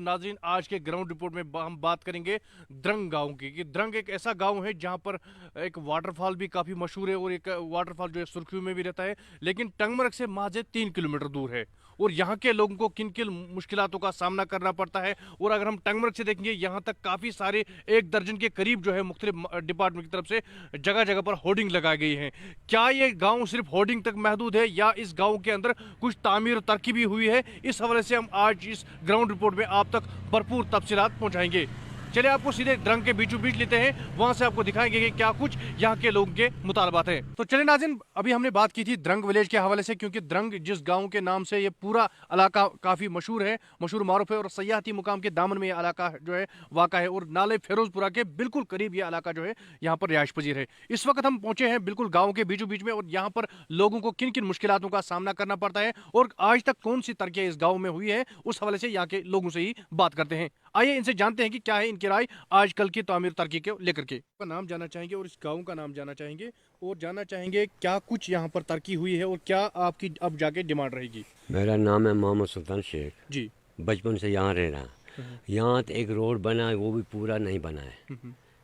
नाज़रीन, आज के ग्राउंड रिपोर्ट में हम बात करेंगे द्रंग गांव की कि द्रंग एक ऐसा गांव है जहां पर एक वाटरफॉल भी काफ़ी मशहूर है और एक वाटरफॉल जो है सुर्खियों में भी रहता है, लेकिन टंगमरग से महज 3 किलोमीटर दूर है। और यहाँ के लोगों को किन किन मुश्किलातों का सामना करना पड़ता है, और अगर हम टंगमरग से देखेंगे यहाँ तक काफ़ी सारे 1 दर्जन के करीब जो है मुख्तलिफ डिपार्टमेंट की तरफ से जगह जगह पर होर्डिंग लगाई गई है। क्या ये गाँव सिर्फ होर्डिंग तक महदूद है या इस गाँव के अंदर कुछ तामीर और तरक्की भी हुई है? इस हवाले से हम आज इस ग्राउंड रिपोर्ट में आप तक भरपूर तफसीलात पहुंचाएंगे। चलिए आपको सीधे द्रंग के बीचों बीच लेते हैं, वहां से आपको दिखाएंगे कि क्या कुछ यहाँ के लोगों के मुतालबात हैं। तो चलिए नाज़रीन, अभी हमने बात की थी द्रंग विलेज के हवाले से, क्योंकि द्रंग जिस गांव के नाम से ये पूरा इलाका काफ़ी मशहूर है, मशहूर मारूफ है, और सयाहती मुकाम के दामन में ये इलाका जो है वाक़ा है, और नाले फिरोजपुरा के बिल्कुल करीब ये इलाका जो है यहाँ पर रिहाइश पजीर है। इस वक्त हम पहुंचे हैं बिल्कुल गाँव के बीचों बीच में, और यहाँ पर लोगों को किन किन मुश्किलातों का सामना करना पड़ता है और आज तक कौन सी तरक्की इस गाँव में हुई है, उस हवाले से यहाँ के लोगों से ही बात करते हैं। आइए इनसे जानते हैं कि क्या है इनकी राय आजकल की तामीर तरक्की को लेकर के। का नाम जानना चाहेंगे और इस गांव का नाम जानना चाहेंगे, और जानना चाहेंगे क्या कुछ यहाँ पर तरक्की हुई है और क्या आपकी अब जाके डिमांड रहेगी। मेरा नाम है मोहम्मद सुल्तान शेख जी। बचपन से यहाँ रह रहा। यहाँ तो एक रोड बना है, वो भी पूरा नहीं बना है,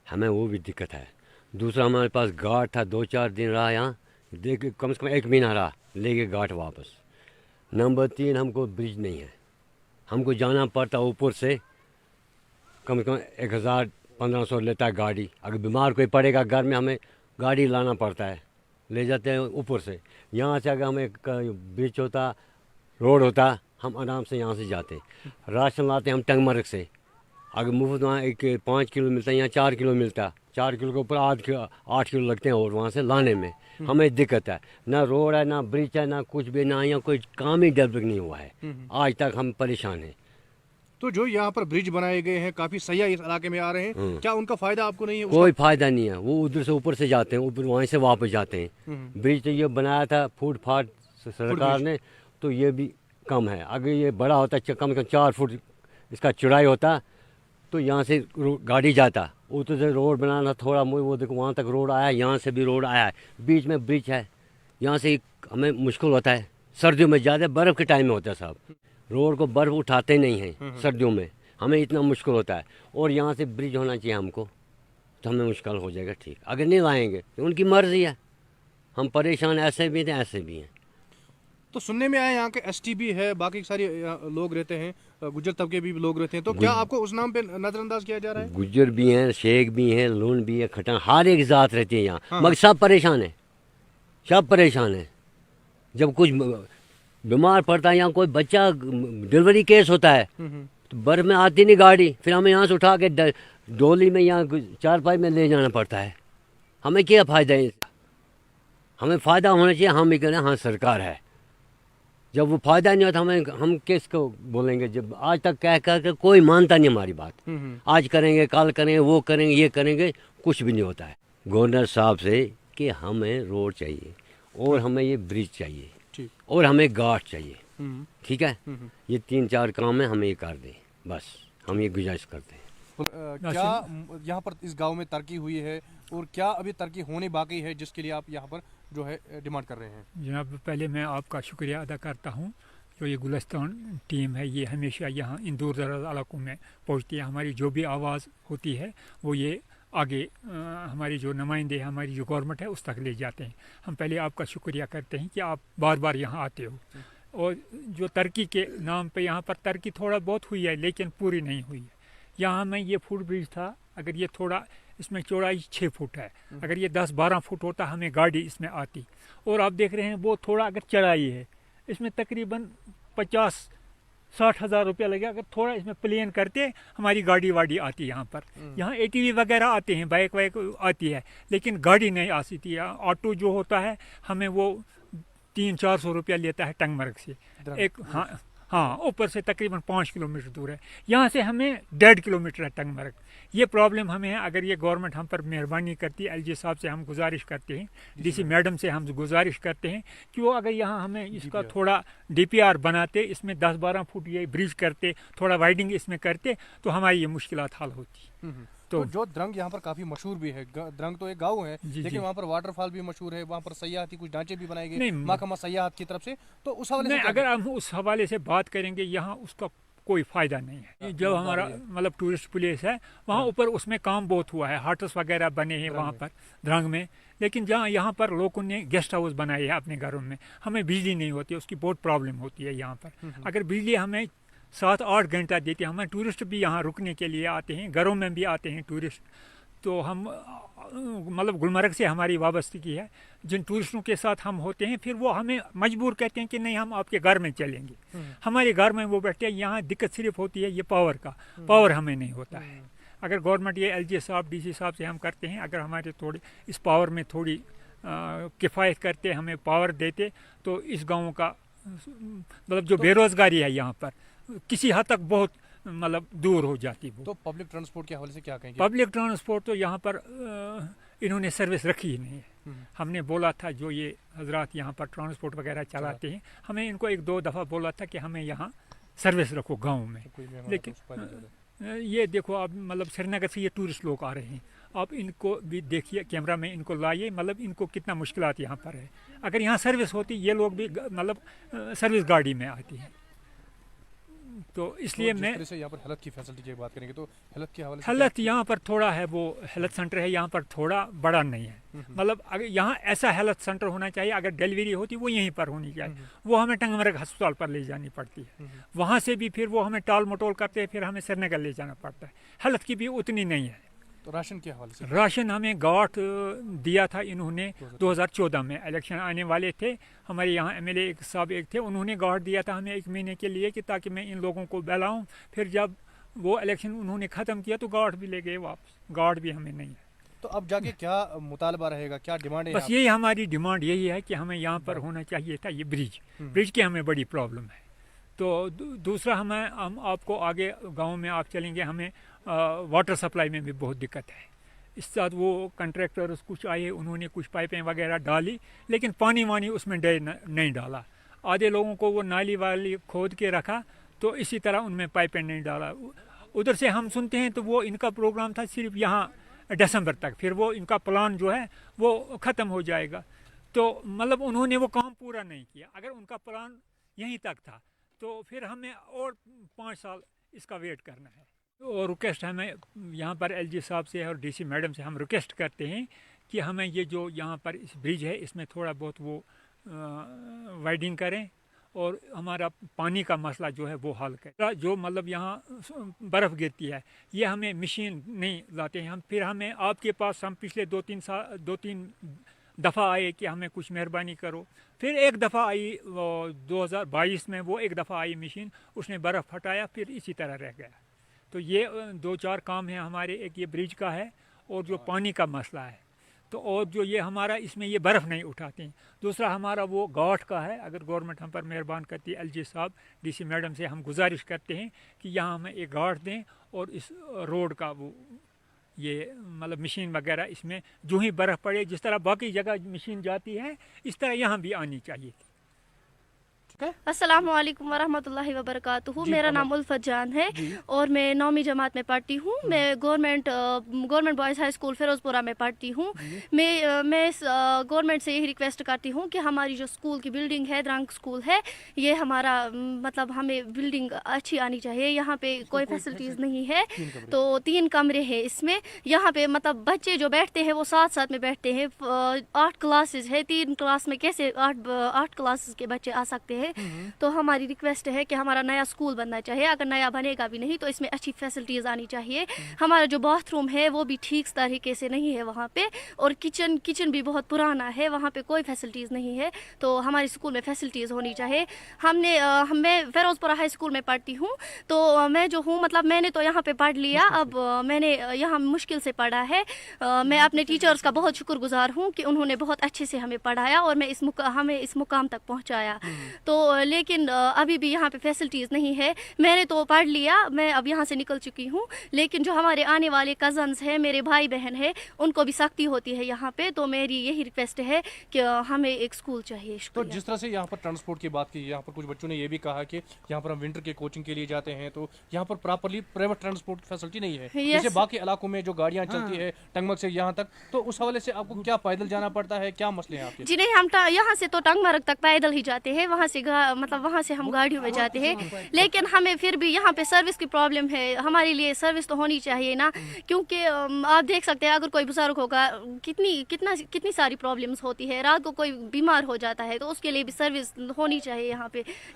हमें वो भी दिक्कत है। दूसरा हमारे पास घाट था, 2-4 दिन रहा यहाँ, देख कम से कम 1 महीना रहा, ले गए घाट वापस। नंबर 3, हमको ब्रिज नहीं है, हमको जाना पड़ता ऊपर से, कम से कम 1000-1500 लेता है गाड़ी। अगर बीमार कोई पड़ेगा घर में, हमें गाड़ी लाना पड़ता है, ले जाते हैं ऊपर से। यहाँ से अगर हमें ब्रिज होता, रोड होता, हम आराम से यहाँ से जाते। राशन लाते हम टंगमरग से, अगर मुफ्त वहाँ 5 किलो मिलता है, यहाँ 4 किलो मिलता, 4 किलो के ऊपर 8 किलो लगते हैं, और वहाँ से लाने में हमें दिक्कत है। ना रोड है, ना ब्रिज है, ना कुछ भी, ना यहाँ कोई काम ही डेवलप नहीं हुआ है। आज तक हम परेशान हैं। तो जो यहाँ पर ब्रिज बनाए गए हैं, काफी सयाह इस इलाके में आ रहे हैं, क्या उनका फायदा आपको नहीं है? कोई फायदा नहीं है, वो उधर से ऊपर से जाते हैं, ऊपर वहीं से वापस जाते हैं। ब्रिज तो ये बनाया था फुट फाट सरकार ने, तो ये भी कम है। अगर ये बड़ा होता, कम से कम 4 फुट इसका चौड़ाई होता, तो यहाँ से गाड़ी जाता। उधर से रोड बनाना थोड़ा, वो देखो वहाँ तक रोड आया, यहाँ से भी रोड आया है, बीच में ब्रिज है, यहाँ से हमें मुश्किल होता है। सर्दियों में ज़्यादा बर्फ़ के टाइम में होता है साहब, रोड को बर्फ़ उठाते नहीं हैं सर्दियों में, हमें इतना मुश्किल होता है। और यहाँ से ब्रिज होना चाहिए हमको, तो हमें मुश्किल हो जाएगा। ठीक, अगर नहीं लाएंगे तो उनकी मर्ज़ी है, हम परेशान ऐसे भी हैं ऐसे भी हैं। तो सुनने में आया यहाँ के एसटी भी है, बाकी सारे लोग रहते हैं, गुज्जर तबके भी लोग रहते हैं, तो क्या आपको उस नाम पे नजरअंदाज किया जा रहा है? गुज्जर भी हैं, शेख भी हैं, लून भी है, खटान, हर एक ज़ात रहती है यहाँ। मगर सब परेशान है, सब परेशान है। जब कुछ बीमार पड़ता है, यहाँ कोई बच्चा डिलीवरी केस होता है, तो बर्फ में आती नहीं गाड़ी, फिर हमें यहाँ से उठा के डोली में यहाँ चारपाई में ले जाना पड़ता है। हमें क्या फ़ायदा है? हमें फ़ायदा होना चाहिए, हम ही करें। हाँ, सरकार है, जब वो फ़ायदा नहीं होता हम किसको बोलेंगे? जब आज तक कह कर कोई मानता नहीं हमारी बात। आज करेंगे, कल करेंगे, वो करेंगे, ये करेंगे, कुछ भी नहीं होता है। गवर्नर साहब से कि हमें रोड चाहिए और हमें ये ब्रिज चाहिए और हमें घाट चाहिए, ठीक है? ये 3-4 काम है, हमें ये कर दें, बस हम ये गुजारिश करते हैं। क्या यहाँ पर इस गांव में तरक्की हुई है और क्या अभी तरक्की होनी बाकी है, जिसके लिए आप यहाँ पर जो है डिमांड कर रहे हैं? जनाब, पहले मैं आपका शुक्रिया अदा करता हूँ। जो ये गुलिस्तान टीम है, ये हमेशा यहाँ इन दूर दराज इलाकों में पहुँचती है। हमारी जो भी आवाज़ होती है वो ये आगे हमारी जो नुमाइंदे, हमारी जो गवर्नमेंट है, उस तक ले जाते हैं। हम पहले आपका शुक्रिया करते हैं कि आप बार बार यहाँ आते हो। और जो तरक्की के नाम पे यहाँ पर तरक्की थोड़ा बहुत हुई है, लेकिन पूरी नहीं हुई है। यहाँ में ये फुट ब्रिज था, अगर ये थोड़ा, इसमें चौड़ाई 6 फुट है, अगर ये 10-12 फुट होता हमें गाड़ी इसमें आती। और आप देख रहे हैं वो थोड़ा अगर चढ़ाई है, इसमें तकरीबन 50-60 हज़ार रुपया लगेगा। अगर थोड़ा इसमें प्लेन करते, हमारी गाड़ी वाड़ी आती यहाँ पर। यहाँ ATV वगैरह आते हैं, बाइक वाइक आती है, लेकिन गाड़ी नहीं आ सकती। ऑटो जो होता है हमें वो 300-400 रुपया लेता है टंगमरग से एक। हाँ, ऊपर से तकरीबन 5 किलोमीटर दूर है, यहाँ से हमें 1.5 किलोमीटर है टंगमरग। ये प्रॉब्लम हमें है। अगर ये गवर्नमेंट हम पर मेहरबानी करती है, LG साहब से हम गुजारिश करते हैं, DC मैडम से हम गुजारिश करते हैं कि वो अगर यहाँ हमें इसका थोड़ा DPR बनाते, इसमें 10-12 फुट ये ब्रिज करते, थोड़ा वाइडिंग इसमें करते, तो हमारी ये मुश्किलात हल होती। तो जो द्रंग यहाँ पर काफी मशहूर भी है, द्रंग तो एक गांव है, लेकिन वहाँ पर वाटरफॉल भी मशहूर है, वहाँ पर सयाहती कुछ ढांचे भी बनाए गए महकमा सयाहत की तरफ से, तो उस हवाले से अगर हम उस हवाले से बात करेंगे, यहाँ उसका कोई फ़ायदा नहीं है। जो हमारा मतलब टूरिस्ट प्लेस है वहाँ ऊपर उसमें काम बहुत हुआ है, हट्स वगैरह बने हैं वहाँ पर द्रंग में, लेकिन जहाँ यहाँ पर लोगों ने गेस्ट हाउस बनाए हैं अपने घरों में, हमें बिजली नहीं होती, उसकी बहुत प्रॉब्लम होती है यहाँ पर। अगर बिजली हमें 7-8 घंटा देती है, हमें टूरिस्ट भी यहाँ रुकने के लिए आते हैं, घरों में भी आते हैं टूरिस्ट, तो हम मतलब गुलमर्ग से हमारी वाबस्तगी है, जिन टूरिस्टों के साथ हम होते हैं फिर वो हमें मजबूर कहते हैं कि नहीं हम आपके घर में चलेंगे, हमारे घर में वो बैठते हैं। यहाँ दिक्कत सिर्फ होती है ये पावर का, पावर हमें नहीं होता है। अगर गवर्नमेंट ये LG साहब DC साहब से हम करते हैं, अगर हमारे थोड़ी इस पावर में थोड़ी किफ़ायत करते, हमें पावर देते, तो इस गाँव का मतलब जो बेरोज़गारी है यहाँ पर किसी हद तक बहुत मतलब दूर हो जाती वो। तो पब्लिक ट्रांसपोर्ट के हवाले से क्या कहेंगे? पब्लिक ट्रांसपोर्ट तो यहाँ पर इन्होंने सर्विस रखी ही नहीं है। हमने बोला था जो ये हजरात यहाँ पर ट्रांसपोर्ट वगैरह चलाते हैं, हमें इनको 1-2 दफ़ा बोला था कि हमें यहाँ सर्विस रखो गांव में, लेकिन ये देखो आप मतलब श्रीनगर से ये टूरिस्ट लोग आ रहे हैं, आप इनको भी देखिए, कैमरा में इनको लाइए, मतलब इनको कितना मुश्किलात यहाँ पर है। अगर यहाँ सर्विस होती ये लोग भी मतलब सर्विस गाड़ी में आती हैं, तो इसलिए मैं यहाँ पर हेल्थ की फैसिलिटी की बात करेंगे तो हेल्थ के हवाले से हेल्थ यहाँ पर थोड़ा है, वो हेल्थ सेंटर है यहाँ पर थोड़ा बड़ा नहीं है, मतलब अगर यहाँ ऐसा हेल्थ सेंटर होना चाहिए, अगर डिलीवरी होती वो यहीं पर होनी चाहिए, वो हमें टंगमर्ग अस्पताल पर ले जानी पड़ती है, वहाँ से भी फिर वो हमें टाल मटोल करते हैं, फिर हमें श्रीनगर ले जाना पड़ता है। हेल्थ की भी उतनी नहीं है। तो राशन के हवाले से राशन हमें गांठ दिया था इन्होंने 2014 में, इलेक्शन आने वाले थे, हमारे यहाँ MLA एक साहब एक थे, उन्होंने गांठ दिया था हमें 1 महीने के लिए कि ताकि मैं इन लोगों को बहलाऊं। फिर जब वो इलेक्शन उन्होंने ख़त्म किया तो गांठ भी ले गए वापस, गांठ भी हमें नहीं है। तो अब जाके क्या मुतालबा रहेगा, क्या डिमांड है? बस यही हमारी डिमांड यही है कि हमें यहाँ पर होना चाहिए था ये ब्रिज की हमें बड़ी प्रॉब्लम है। तो दूसरा हम आपको आगे गाँव में आप चलेंगे, हमें वाटर सप्लाई में भी बहुत दिक्कत है। इस साथ वो कंट्रैक्टर्स कुछ आए, उन्होंने कुछ पाइपें वगैरह डाली, लेकिन पानी वानी उसमें नहीं डाला। आधे लोगों को वो नाली वाली खोद के रखा, तो इसी तरह उनमें पाइपें नहीं डाला। उधर से हम सुनते हैं तो वो इनका प्रोग्राम था सिर्फ यहाँ दिसंबर तक, फिर वो इनका प्लान जो है वो ख़त्म हो जाएगा। तो मतलब उन्होंने वो काम पूरा नहीं किया। अगर उनका प्लान यहीं तक था तो फिर हमें और 5 साल इसका वेट करना है। और रिक्वेस्ट हमें यहाँ पर LG साहब से और DC मैडम से हम रिक्वेस्ट करते हैं कि हमें ये जो यहाँ पर इस ब्रिज है इसमें थोड़ा बहुत वो वाइडिंग करें और हमारा पानी का मसला जो है वो हल करें। जो मतलब यहाँ बर्फ़ गिरती है ये हमें मशीन नहीं लाते हैं हम, फिर हमें आपके पास हम पिछले 2-3 दफ़ा आए कि हमें कुछ मेहरबानी करो। फिर एक दफ़ा आई 2022 में, वो एक दफ़ा आई मशीन, उसने बर्फ़ हटाया, फिर इसी तरह रह गया। तो ये 2-4 काम हैं हमारे, एक ये ब्रिज का है और जो पानी का मसला है, तो और जो ये हमारा इसमें ये बर्फ़ नहीं उठाते हैं। दूसरा हमारा वो गांठ का है, अगर गवर्नमेंट हम पर मेहरबान करती है, LG साहब DC मैडम से हम गुजारिश करते हैं कि यहाँ हमें एक गांठ दें और इस रोड का वो ये मतलब मशीन वगैरह इसमें जो ही बर्फ़ पड़े, जिस तरह बाकी जगह मशीन जाती है इस तरह यहाँ भी आनी चाहिए। अस्सलाम वालेकुम वरहमतुल्लाहि वबरकातुहू। मेरा नाम उल्फत जान है और मैं 9वीं जमात में पढ़ती हूँ। मैं गवर्नमेंट बॉयज़ हाई स्कूल फिरोज़पुरा में पढ़ती हूँ। मैं इस गवर्नमेंट से यही रिक्वेस्ट करती हूँ कि हमारी जो स्कूल की बिल्डिंग है, द्रंग स्कूल है, ये हमारा मतलब हमें बिल्डिंग अच्छी आनी चाहिए। यहाँ पे कोई फैसिलिटीज़ नहीं है, तो 3 कमरे हैं इसमें। यहाँ पे मतलब बच्चे जो बैठते हैं वो साथ में बैठते हैं। 8 क्लासेज है, 3 क्लास में कैसे 8 क्लासेस के बच्चे आ सकते हैं। तो हमारी रिक्वेस्ट है कि हमारा नया स्कूल बनना चाहिए। अगर नया बनेगा भी नहीं तो इसमें अच्छी फैसिलिटीज़ आनी चाहिए। हमारा जो बाथरूम है वो भी ठीक तरीके से नहीं है वहाँ पे, और किचन भी बहुत पुराना है, वहाँ पे कोई फैसिलिटीज़ नहीं है। तो हमारे स्कूल में फैसिलिटीज़ होनी चाहिए। मैं फिरोज़पुरा हाई स्कूल में पढ़ती हूँ, तो मैं जो हूँ मतलब मैंने तो यहाँ पे पढ़ लिया, अब मैंने यहाँ मुश्किल से पढ़ा है। मैं अपने टीचर्स का बहुत शुक्रगुजार हूँ कि उन्होंने बहुत अच्छे से हमें पढ़ाया और हमें इस मुकाम तक पहुँचाया। तो लेकिन अभी भी यहाँ पे फैसिलिटीज़ नहीं है। मैंने तो पढ़ लिया, मैं अब यहाँ से निकल चुकी हूँ, लेकिन जो हमारे आने वाले कज़न्स हैं, मेरे भाई बहन हैं, उनको भी सख्ती होती है यहाँ पे। तो मेरी यही रिक्वेस्ट है कि हमें एक स्कूल चाहिए। तो जिस तरह से यहाँ पर ट्रांसपोर्ट की बात की, यहाँ पर कुछ बच्चों ने ये भी कहा कि यहाँ पर हम विंटर के कोचिंग के लिए जाते हैं, तो यहाँ पर प्रॉपरली प्राइवेट ट्रांसपोर्ट फैसिलिटी नहीं है। जैसे बाकी इलाकों में जो गाड़ियाँ चलती है टंगमर्ग से यहाँ तक, तो उस हवाले से आपको क्या पैदल जाना पड़ता है, क्या मसले हैं आपके? जी नहीं, हम यहाँ से तो टंगमर्ग तक पैदल ही जाते हैं, वहाँ से मतलब वहाँ से हम गाड़ियों में जाते हैं, लेकिन हमें फिर भी यहाँ पे सर्विस की प्रॉब्लम है. हमारे लिए सर्विस तो होनी चाहिए ना, क्योंकि आप देख सकते हैं अगर कोई बुजुर्ग होगा कितनी सारी प्रॉब्लम्स होती है. रात को कोई बीमार हो जाता है तो उसके लिए भी सर्विस होनी चाहिए.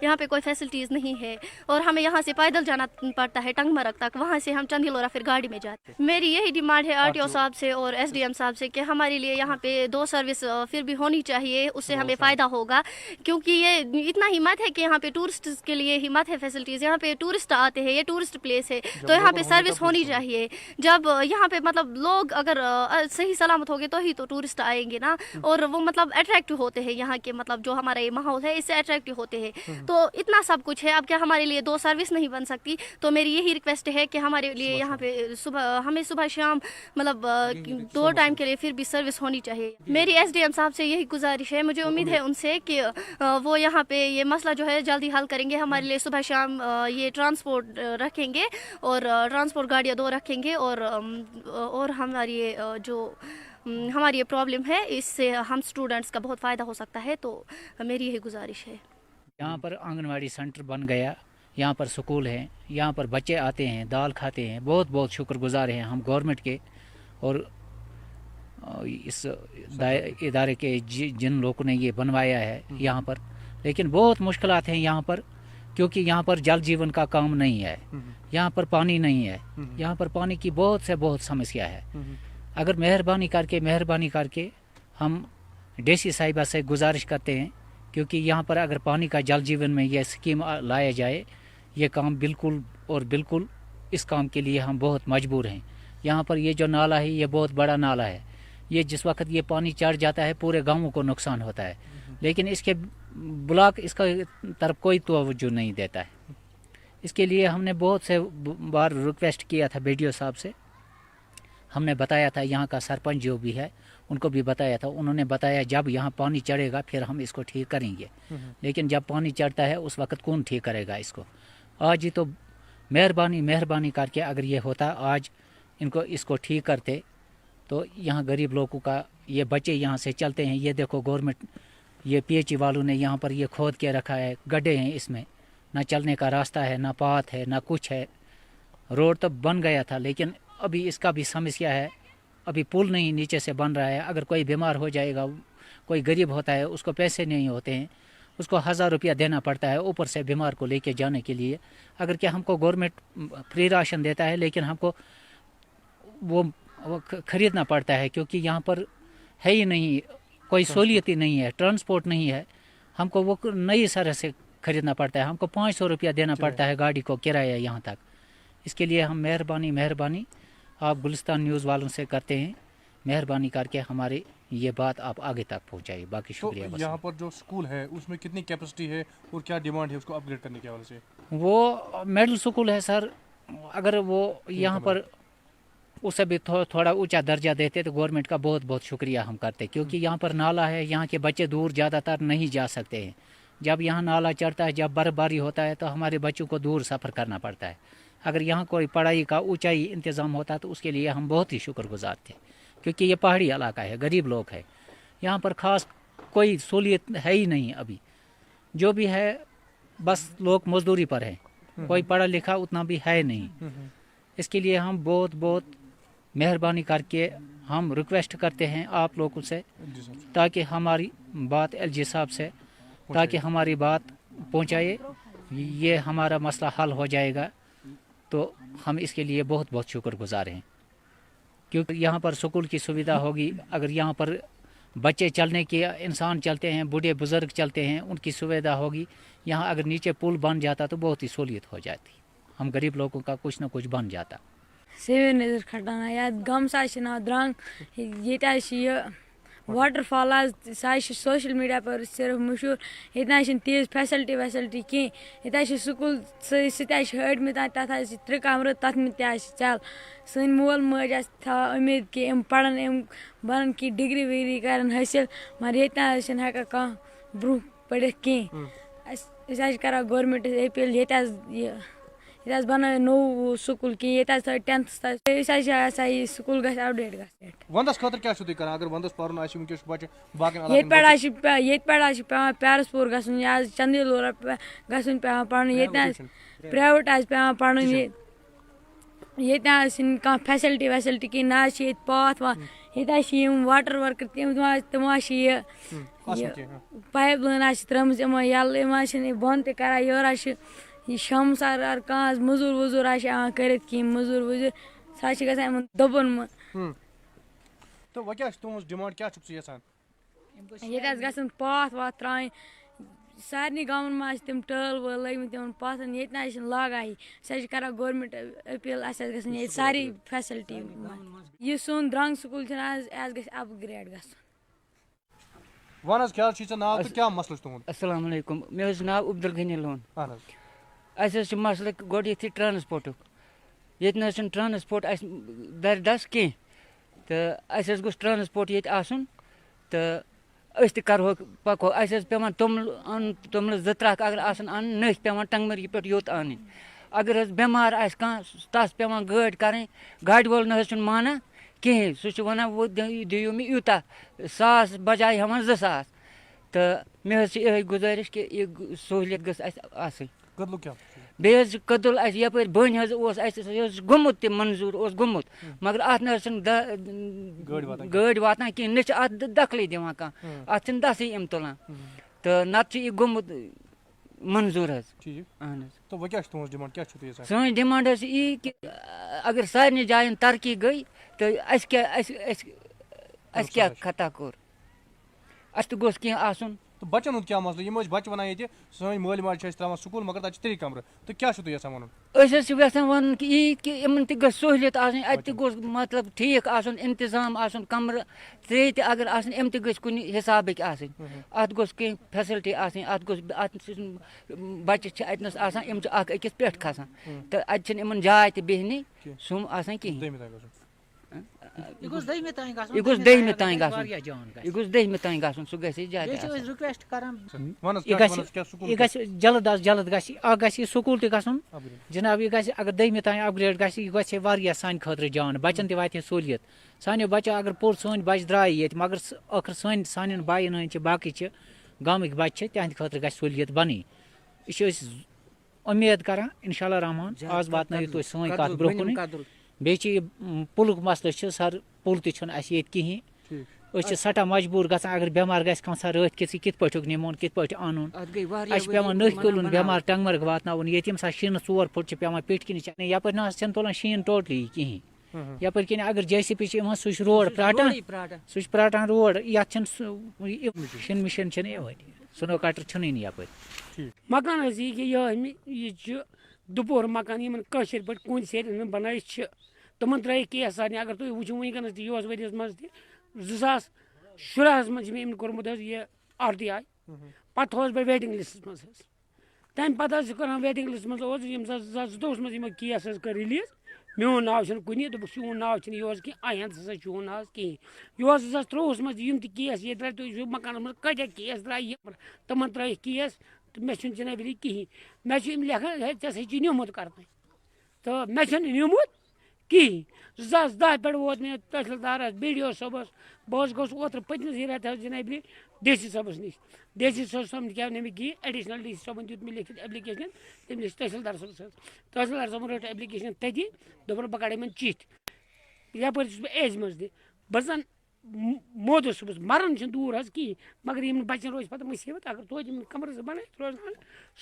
यहाँ पे कोई फैसिलिटीज़ नहीं है और हमें यहाँ से पैदल जाना पड़ता है टंगमरग तक. वहाँ से हम चंदीलोरा फिर गाड़ी में जाते हैं. मेरी यही डिमांड है आरटीओ साहब से और एसडीएम साहब से कि हमारे लिए यहाँ पे 2 सर्विस फिर भी होनी चाहिए. उससे हमें फ़ायदा होगा, क्योंकि ये इतना ही मत है कि यहाँ पे टूरिस्ट के लिए ही मत है फैसिलिटीज़. यहाँ पे टूरिस्ट आते हैं, ये टूरिस्ट प्लेस है, तो यहाँ पे सर्विस होनी चाहिए. जब यहाँ पे मतलब लोग अगर सही सलामत हो गए तो ही तो टूरिस्ट आएंगे ना, और वो मतलब अट्रैक्टिव होते हैं. यहाँ के मतलब जो हमारा ये माहौल है इससे अट्रैक्टिव होते हैं. तो इतना सब कुछ है, अब क्या हमारे लिए 2 सर्विस नहीं बन सकती? तो मेरी यही रिक्वेस्ट है कि हमारे लिए यहाँ पे हमें सुबह शाम मतलब 2 टाइम के लिए फिर भी सर्विस होनी चाहिए. मेरी एसडीएम साहब से यही गुजारिश है. मुझे उम्मीद है उनसे कि वो यहाँ पे ये मसला जो है जल्दी हल करेंगे. हमारे लिए सुबह शाम ये ट्रांसपोर्ट रखेंगे और ट्रांसपोर्ट गाड़ियाँ 2 रखेंगे और हमारी हमारी ये प्रॉब्लम है, इससे हम स्टूडेंट्स का बहुत फ़ायदा हो सकता है. तो मेरी यही गुजारिश है. यहाँ पर आंगनवाड़ी सेंटर बन गया, यहाँ पर स्कूल है, यहाँ पर बच्चे आते हैं, दाल खाते हैं. बहुत बहुत शुक्रगुजार हैं हम गवर्नमेंट के और इस इदारे के जिन लोगों ने ये बनवाया है यहाँ पर. लेकिन बहुत मुश्किलात हैं यहाँ पर, क्योंकि यहाँ पर जल जीवन का काम नहीं है, यहाँ पर पानी नहीं है, यहाँ पर पानी की बहुत समस्या है. अगर मेहरबानी करके हम डीसी साहिबा से गुजारिश करते हैं, क्योंकि यहाँ पर अगर पानी का जल जीवन में यह स्कीम लाया जाए, ये काम बिल्कुल इस काम के लिए हम बहुत मजबूर हैं. यहाँ पर ये जो नाला है ये बहुत बड़ा नाला है. ये जिस वक्त ये पानी चढ़ जाता है पूरे गाँवों को नुकसान होता है, लेकिन इसके ब्लॉक इसका तरफ कोई तवज्जो नहीं देता है. इसके लिए हमने बहुत से बार रिक्वेस्ट किया था बीडीओ साहब से. हमने बताया था, यहाँ का सरपंच जो भी है उनको भी बताया था. उन्होंने बताया जब यहाँ पानी चढ़ेगा फिर हम इसको ठीक करेंगे. लेकिन जब पानी चढ़ता है उस वक्त कौन ठीक करेगा इसको? आज ही तो मेहरबानी करके अगर ये होता आज इसको ठीक करते तो यहाँ गरीब लोगों का ये बच्चे यहाँ से चलते हैं. ये देखो गवर्नमेंट ये पीएचई वालों ने यहाँ पर ये खोद के रखा है, गड्ढे हैं इसमें, ना चलने का रास्ता है, ना पाथ है, ना कुछ है. रोड तो बन गया था लेकिन अभी इसका भी समस्या है. अभी पुल नहीं नीचे से बन रहा है. अगर कोई बीमार हो जाएगा, कोई गरीब होता है, उसको पैसे नहीं होते हैं, उसको 1000 रुपया देना पड़ता है ऊपर से बीमार को लेके जाने के लिए. अगर क्या हमको गवर्नमेंट फ्री राशन देता है, लेकिन हमको वो खरीदना पड़ता है, क्योंकि यहाँ पर है ही नहीं, कोई सहूलियत ही नहीं है, ट्रांसपोर्ट नहीं है. हमको वो नई तरह से खरीदना पड़ता है. हमको 500 रुपया देना पड़ता है गाड़ी को किराया यहाँ तक. इसके लिए हम मेहरबानी आप गुलिस्तान न्यूज़ वालों से करते हैं, मेहरबानी करके हमारी ये बात आप आगे तक पहुँचाइए. बाकी शुक्रिया. तो यहाँ पर जो स्कूल है उसमें कितनी कैपेसिटी है और क्या डिमांड है उसको अपग्रेड करने के हवाले से? वो मिडिल स्कूल है सर. अगर वो यहाँ पर उसे भी थोड़ा ऊंचा दर्जा देते तो गवर्नमेंट का बहुत शुक्रिया हम करते, क्योंकि यहाँ पर नाला है. यहाँ के बच्चे दूर ज़्यादातर नहीं जा सकते हैं. जब यहाँ नाला चढ़ता है, जब बर्फबारी होता है तो हमारे बच्चों को दूर सफ़र करना पड़ता है. अगर यहाँ कोई पढ़ाई का ऊंचाई इंतज़ाम होता तो उसके लिए हम बहुत ही शुक्रगुजार थे, क्योंकि ये पहाड़ी इलाका है, गरीब लोग है. यहाँ पर ख़ास कोई सहूलियत है ही नहीं. अभी जो भी है बस लोग मजदूरी पर हैं, कोई पढ़ा लिखा उतना भी है नहीं. इसके लिए हम बहुत मेहरबानी करके हम रिक्वेस्ट करते हैं आप लोगों से, ताकि हमारी बात एलजी साहब से ताकि हमारी बात पहुंचाए, ये हमारा मसला हल हो जाएगा. तो हम इसके लिए बहुत शुक्रगुजार हैं, क्योंकि यहाँ पर स्कूल की सुविधा होगी. अगर यहाँ पर बच्चे चलने के इंसान चलते हैं, बूढ़े बुजुर्ग चलते हैं, उनकी सुविधा होगी. यहाँ अगर नीचे पुल बन जाता तो बहुत ही सहूलियत हो जाती. हम गरीब लोगों का कुछ न कुछ बन जाता. सेवेर नजर खटाना या गम नाव द्रंग ये वाटरफॉल सह सोशल मीडिया पर सिर्फ मशहूर. ये तीज फैसिलिटी कहीं. ये स्कूल सड़मित तथ 3 कमर तथ चल. सन मोल मज उम्मीद कि पढ़न बन कि डिग्री विग्री कर हासिल, मगर ये कह ब्रोह पढ़ कह. करा गवर्नमेंट अपील ये یہ بناو نو سکول کی یہ 10th تھا یہ سکول گھر اپڈیٹ گھن وندس خاطر کیا چھو تُہۍ کران اگر وندس پرن آسہِ ونکس بچہ باقین یہ پہ پیان پیرس پور گھن یا چندیلورا گھن پیان پڑھ یہ پرائیویٹ پیان پڑھ یہ فیسلٹی ویسلٹی کہین نہ پاتھ واتھ یہ واٹر ورکر تم یہ پائپ لائن ترمز یل بند تہ کران یور یہ شامس اگر کھانا مزور وزور کرت کھین مزور وزور سہ گھان دبن من تو وۄنۍ کیٛاہ چھِ تُہٕنٛز ڈِمانٛڈ کیٛاہ چھُکھ ژٕ یژھان یہ گھن پاتھ واتھ ترٛاوٕنۍ سارنٕے گامن منٛز تِم ٹٲل وٲل لٲگمٕتۍ تِمن پاتھن ییٚتہِ نہ چھِنہٕ لاگان سہ کران گورمنٹ اپیل اسہِ گژھن ییٚتہِ ساری فیسلٹی یہ سون درنگ سکول گژھِ اپ گریڈ گژھُن ون حظ کیٛاہ چھُے ژےٚ ناو تہٕ کیٛاہ مسلہٕ چھُ تُہُنٛد السلام علیکم مےٚ حظ چھُ ناو عبدالغنی لون اہن حظ اَسہِ حظ چھُ مسلہٕ گۄڈٕ ییٚتھی ٹرانسپوٹُک ییٚتہِ نہ حظ چھُنہٕ ٹرانسپوٹ اَسہِ دَرِ دَس کینٛہہ تہٕ اَسہِ حظ گوٚژھ ٹرانسپوٹ ییٚتہِ آسُن تہٕ أسۍ تہِ کَرہوکھ پَکہو اَسہِ حظ پیٚوان توٚمُل اَنُن توٚملہٕ 2 اگر آسن اَنٕنۍ نٔتھۍ پیٚوان ٹنٛگمرگہِ پٮ۪ٹھ یوٚت اَنٕنۍ اگر حظ بٮ۪مار آسہِ کانٛہہ تَس پیٚوان گٲڑۍ کَرٕنۍ گاڑِ وول نہ حظ چھُنہٕ مانان کِہیٖنۍ سُہ چھُ وَنان وۄنۍ دِیِو مےٚ یوٗتاہ 1000 بجاے ہٮ۪وان 2000 تہٕ مےٚ حظ چھِ یِہوٚے گُزٲرِش کہِ یہِ سہوٗلیت گٔژھ اَسہِ آسٕنۍ کٔدلُک کیٛاہ بیٚیہِ حظ چھِ کٔدٕل اَسہِ یَپٲرۍ بٔنۍ حظ اوس اَسہِ یہِ حظ چھُ گوٚمُت تہِ منظوٗر اوس گوٚمُت مگر اَتھ نہ حظ چھِنہٕ گٲڑۍ واتان کِہیٖنۍ نہ چھِ اَتھ دخلٕے دِوان کانٛہہ اَتھ چھِنہٕ دَسٕے یِم تُلان تہٕ نَتہٕ چھُ یہِ گوٚمُت منظوٗر حظ اہن حظ تہٕ وۄنۍ کیٛاہ چھِ تُہٕنٛز ڈِمانٛڈ کیٛاہ چھُو تُہۍ یژھان سٲنۍ ڈِمانٛڈ حظ چھِ یی کہِ اگر سارنٕے جایَن ترقی گٔے تہٕ اَسہِ کیٛاہ خطا کوٚر اَسہِ تہِ گوٚژھ کینٛہہ آسُن تہٕ بَچن ہُنٛد کیٛاہ مسلہٕ یِم ٲسۍ بَچہٕ وَنان ییٚتہِ سٲنۍ مٲلۍ ماجہِ چھِ أسۍ ترٛاوان سکوٗل مگر تَتہِ چھِ 3 کمرٕ تہٕ کیٛاہ چھُو تُہۍ یژھان وَنُن أسۍ حظ چھِ یژھان وَنُن کہِ یی کہِ یِمن تہِ گٔژھ سہوٗلیت آسٕنۍ اَتہِ تہِ گوٚژھ مطلب ٹھیٖک آسُن اِنتظام آسُن کمرٕ 3 تہِ اگر آسٕنۍ یِم تہِ گٔژھۍ کُنہِ حِسابٕکۍ آسٕنۍ اَتھ گوٚژھ کینٛہہ فیسلٹی آسٕنۍ اَتھ بَچہِ چھِ اَتنَس آسان یِم چھِ اکھ أکِس پٮ۪ٹھ کھسان تہٕ اَتہِ چھِنہٕ یِمن جاے تہِ بیٚہنہِ سُم آسان کِہیٖنۍ یہ گوٚژھ 10مہِ تانۍ گژھُن یہِ گوٚژھ 10مہِ تانۍ گژھُن سُہ گژھِ زیادٕ أسۍ رِکویسٹ کران یہِ گژھِ جلد از جلد گژھِ اکھ گژھِ یہِ سکوٗل تہِ گژھُن جناب یہِ گژھِ اگر 10مہِ تانۍ اپگریڈ گژھِ یہِ گژھِ واریاہ سانہِ خٲطرٕ جان بچن تہِ واتہِ ہے سہوٗلیت سانیو بچو اگر پوٚر سٲنۍ بچہِ درٛاے ییٚتہِ مگر ٲخٕر سانٮ۪ن بایَن ہٕنٛدۍ چھِ باقٕے چھِ گامٕکۍ بچہِ چھِ تِہنٛدِ خٲطرٕ گژھِ سہوٗلیت بنٕنۍ یہِ چھِ أسۍ اُمید کران انشاء اللہ رحمان آز واتنٲیِو تُہۍ سٲنۍ کتھ برونٛہہ کُنٕے بیٚیہِ چھِ یہِ پُلُک مسلہٕ چھِ سر پُل تہِ چھُنہٕ اَسہِ ییٚتہِ کِہیٖنۍ أسۍ چھِ سٮ۪ٹھاہ مجبوٗر گژھان اگر بٮ۪مار گژھِ کانٛہہ سا رٲتھۍ کِژ یہِ کِتھ پٲٹھۍ نِمون کِتھ پٲٹھۍ اَنُن اَسہِ چھِ پیٚوان نٔتھۍ تُلُن بٮ۪مار ٹنٛگمرگ واتناوُن ییٚتہِ ییٚمہِ ساتہٕ شیٖنہٕ 4 پھٕٹ چھِ پیٚوان پیٚٹھۍ کِنۍ چھِ یپٲرۍ نہ حظ چھِنہٕ تُلان شیٖن ٹوٹلی کِہیٖنۍ یپٲرۍ کِنۍ اگر JCB چھِ یِوان سُہ چھُ روڈ پرٛاٹان روڈ یَتھ چھِنہٕ سُہ شِنہٕ مِشیٖن چھِنہٕ یِوٲنی سُنو کٹر چھُنٕے نہٕ یپٲرۍ مکان حظ یہِ کہِ یہِ چھُ دُپوہر مکان یِمن کٲشِر پٲٹھۍ کُنہِ سیرِ بنٲیِتھ چھِ تِمن ترٛٲیِکھ کیس سارنٕے اگر تُہۍ وٕچھِو وٕنکیٚنس تہِ یِہُس ؤرِیَس منٛز تہِ 2017 منٛز چھِ مےٚ أمۍ کوٚرمُت حظ یہِ RTI پتہٕ تھوٚوُس بہٕ ویٹِنٛگ لِسٹَس منٛز حظ تَمہِ پتہٕ حظ چھِ کران ویٹِنٛگ لِسٹَس منٛز اوس ییٚمہِ ساتہٕ 2022 منٛز یِمو کیس حظ کٔر رِلیٖز میون ناو چھُنہٕ کُنہِ دوٚپُکھ چون ناو چھُنہٕ یِہُس کینٛہہ آیندٕ ہسا چون ناو کِہیٖنۍ یِہُس 2023 منٛز یِم تہِ کیس ییٚتہِ درٛاے تُہۍ وٕچھِو مکانَس منٛز کۭتیاہ کیس درٛاے تِمن ترٛٲیِکھ کیس تہٕ مےٚ چھُنہٕ جناب علی کِہیٖنۍ مےٚ چھِ یِم لیکھان ہے ژےٚ ہسا چھُے نیوٗمُت کرنٕے تہٕ مےٚ چھُنہٕ نیوٗمُت کِہیٖنۍ 2010 پٮ۪ٹھ ووت مےٚ تحصیٖلدارَس BDO صٲبَس بہٕ حظ گوٚژھ اوترٕ پٔتمِسٕے رٮ۪تہٕ حظ جناب علی DC صٲبَس نِش DC صٲبن کیٛاہ نہٕ مےٚ کِہیٖنۍ ایڈِشنل DC صٲبن دیُت مےٚ لیکھِتھ ایپلِکیشن تٔمۍ لیٚچھ تحصیٖلدار صٲبَس حظ تحصیٖلدار صٲبن رٔٹ ایپلِکیشن تٔتی دوٚپُن بہٕ کَڑٕ یِمن چِٹھۍ یپٲرۍ چھُس بہٕ ایجہِ منٛز تہِ بہٕ زن مودوٗد صُبحس مرُن چھُنہٕ دوٗر حظ کِہیٖنۍ مگر یِمن بچن روزِ پتہٕ مُصیٖبت اگر توتہِ یِمن کمرٕ زٕ بنٲیِتھ روزن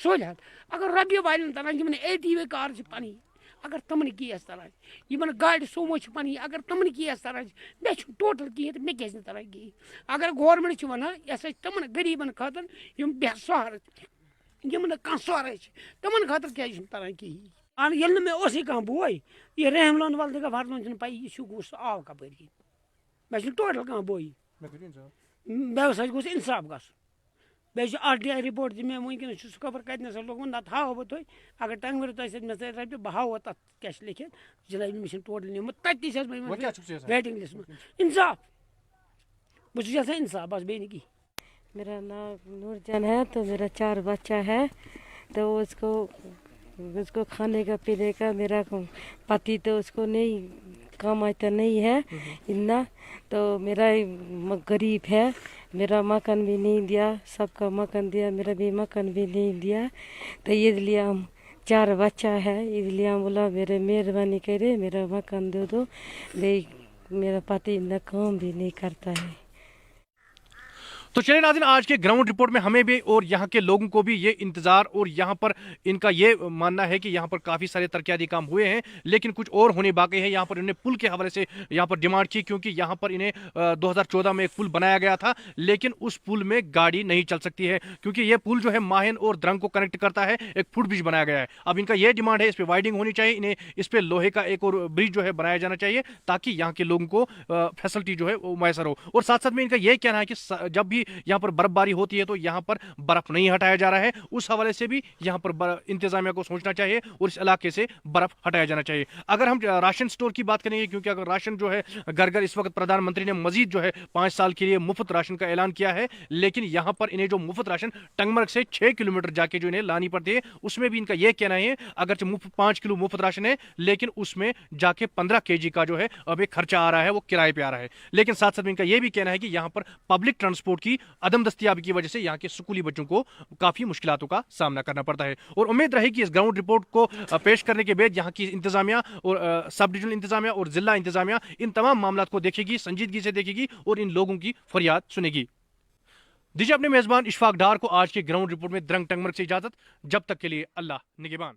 سہوٗلیت اگر رۄپیہِ والٮ۪ن تران یِمن ATV کار چھِ پنٕنۍ اگر تِمن کیس تران یِمن گاڑِ سومو چھِ پنٕنۍ اگر تِمن کیس تران مےٚ چھُنہٕ ٹوٹل کِہیٖنۍ تہٕ مےٚ کیازِ نہٕ تران کِہیٖنۍ اگر گورمینٹ چھُ ونان یہِ ہسا چھِ تِمن غریٖبن خٲطرٕ یِم بے سہارٕ یِم نہٕ کانٛہہ سہارے چھِ تِمن خٲطرٕ کیازِ چھُنہٕ تران کِہیٖنۍ ییٚلہِ نہٕ مےٚ اوسُے کانٛہہ بوے یہِ رحم لون ول تہٕ ورلون چھُنہٕ پَیی یہِ شُکوٗر سُہ آو کپٲرۍ کِنۍ مےٚ چھُنہٕ ٹوٹل کانٛہہ بوے مےٚ ہسا گوٚژھ اِنصاف گژھُن بیٚیہِ چھُ RTI رِپوٹ تہِ مےٚ وٕنکیٚنس چھُ سُہ خبر کَتنَس لوگمُت نتہٕ ہاوو بہٕ تۄہہِ اگر ٹنٛگمرِ تۄہہِ سۭتۍ مےٚ سۭتۍ رۄپیہِ بہٕ ہاوو تَتھ کیاہ چھِ لیکھِتھ جناب مےٚ چھُنہٕ ٹوٹل نیوٗمُت تَتہِ تہِ چھَس بہٕ ویٹِنٛگ لِسٹَس منٛز اِنصاف بہٕ چھُس یژھان اِنصاف بس بیٚیہِ نہٕ کِہیٖنۍ میرا نام نور جان ہے تو میرا 4 بچہ ہے تو اس کو उसको खाने का पीने का, मेरा पति तो उसको नहीं काम आता नहीं है इतना, तो मेरा गरीब है, मेरा मकान भी नहीं दिया, सबका मकान दिया, मेरा भी मकान भी नहीं दिया, तो इसलिए हम 4 बच्चा है, इसलिए हम बोला मेरे मेहरबानी करे मेरा मकान दे दो, मेरा पति इतना काम भी नहीं करता है। तो चलिए नाज़रीन, आज के ग्राउंड रिपोर्ट में हमें भी और यहाँ के लोगों को भी ये इंतजार और यहाँ पर इनका ये मानना है कि यहाँ पर काफ़ी सारे तरक्याती काम हुए हैं, लेकिन कुछ और होने बाकी है। यहाँ पर इन्हें पुल के हवाले से यहाँ पर डिमांड की, क्योंकि यहाँ पर इन्हें 2014 में एक पुल बनाया गया था, लेकिन उस पुल में गाड़ी नहीं चल सकती है, क्योंकि ये पुल जो है माहिन और द्रंग को कनेक्ट करता है, एक फुटब्रिज बनाया गया है। अब इनका ये डिमांड है, इस पर वाइडिंग होनी चाहिए, इन्हें इस पर लोहे का एक और ब्रिज जो है बनाया जाना चाहिए, ताकि यहाँ के लोगों को फैसिलिटी जो है वो मैसर हो। और साथ साथ में इनका ये कहना है कि जब भी यहाँ पर बर्फबारी होती है तो यहाँ पर बर्फ नहीं हटाया जा रहा है, उस हवाले से भी यहाँ पर इंतजामिया को सोचना चाहिए और इस इलाके से बर्फ हटाया जाना चाहिए। अगर हम राशन स्टोर की बात करेंगे, क्योंकि अगर राशन जो है घर घर, इस वक्त प्रधानमंत्री ने मजीद जो है 5 साल के लिए मुफ्त राशन का ऐलान किया है, लेकिन यहाँ पर इन्हें जो मुफ्त राशन टंगमर्ग से 6 किलोमीटर जाके जो इन्हें लानी पड़ती है, उसमें भी इनका यह कहना है अगर 5 किलो मुफ्त राशन है, लेकिन उसमें जाके 15 kg का जो है अब एक खर्चा आ रहा है, वो किराए पे आ रहा है। लेकिन साथ साथ इनका यह भी कहना है कि यहाँ पर पब्लिक ट्रांसपोर्ट की अदम दस्तयाबी की वजह से यहाँ के स्कूली बच्चों को काफी मुश्किलातों का सामना करना पड़ता है। और उम्मीद रही कि इस ग्राउंड रिपोर्ट को पेश करने के बाद यहाँ की इंतजामिया और सब डिविजनल इंतजामिया और जिला इंतजामिया इन तमाम मामलों को देखेगी, संजीदगी से देखेगी और इन लोगों की फरियाद सुनेगी। दीजिए अपने मेजबान इशफाक डार को आज के ग्राउंड रिपोर्ट में द्रंग टंगमर्ग से इजाजत। जब तक के लिए अल्लाह निगहबान।